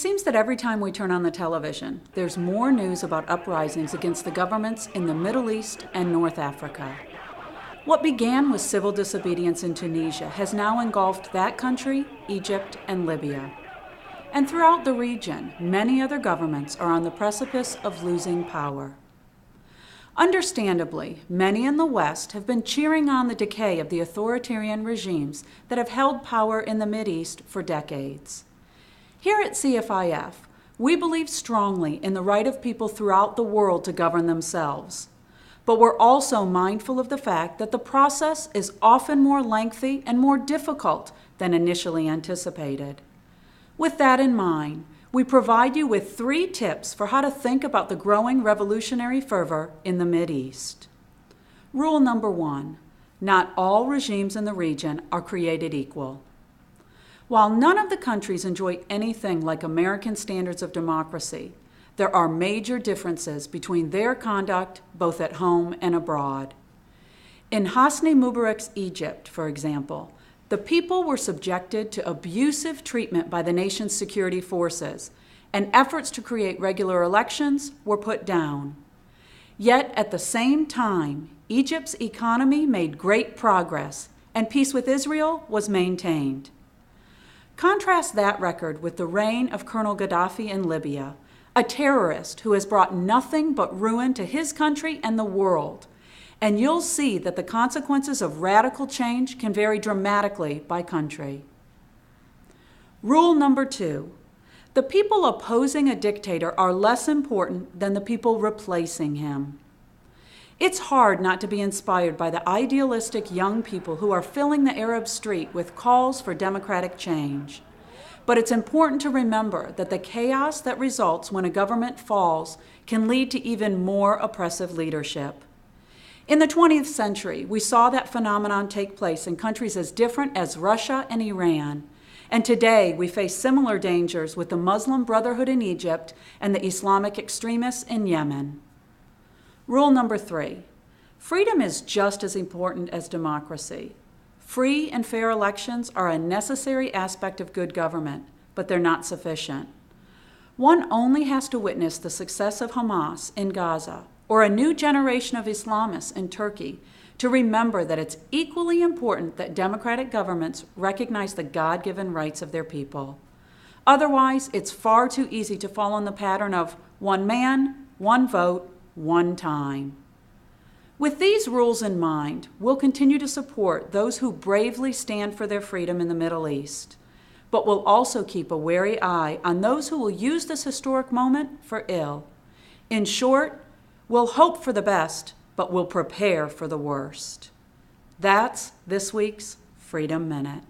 seems that every time we turn on the television, there's more news about uprisings against the governments in the Middle East and North Africa. What began with civil disobedience in Tunisia has now engulfed that country, Egypt, and Libya. And throughout the region, many other governments are on the precipice of losing power. Understandably, many in the West have been cheering on the decay of the authoritarian regimes that have held power in the Mideast for decades. Here at CFIF, we believe strongly in the right of people throughout the world to govern themselves. But we're also mindful of the fact that the process is often more lengthy and more difficult than initially anticipated. With that in mind, we provide you with 3 tips for how to think about the growing revolutionary fervor in the Mideast. Rule number 1, not all regimes in the region are created equal. While none of the countries enjoy anything like American standards of democracy, there are major differences between their conduct both at home and abroad. In Hosni Mubarak's Egypt, for example, the people were subjected to abusive treatment by the nation's security forces, and efforts to create regular elections were put down. Yet at the same time, Egypt's economy made great progress, and peace with Israel was maintained. Contrast that record with the reign of Colonel Gaddafi in Libya, a terrorist who has brought nothing but ruin to his country and the world, and you'll see that the consequences of radical change can vary dramatically by country. Rule number 2, the people opposing a dictator are less important than the people replacing him. It's hard not to be inspired by the idealistic young people who are filling the Arab street with calls for democratic change. But it's important to remember that the chaos that results when a government falls can lead to even more oppressive leadership. In the 20th century, we saw that phenomenon take place in countries as different as Russia and Iran. And today, we face similar dangers with the Muslim Brotherhood in Egypt and the Islamic extremists in Yemen. Rule number 3, freedom is just as important as democracy. Free and fair elections are a necessary aspect of good government, but they're not sufficient. One only has to witness the success of Hamas in Gaza or a new generation of Islamists in Turkey to remember that it's equally important that democratic governments recognize the God-given rights of their people. Otherwise, it's far too easy to fall in the pattern of one man, one vote, one time. With these rules in mind, we'll continue to support those who bravely stand for their freedom in the Middle East, but we'll also keep a wary eye on those who will use this historic moment for ill. In short, we'll hope for the best, but we'll prepare for the worst. That's this week's Freedom Minute.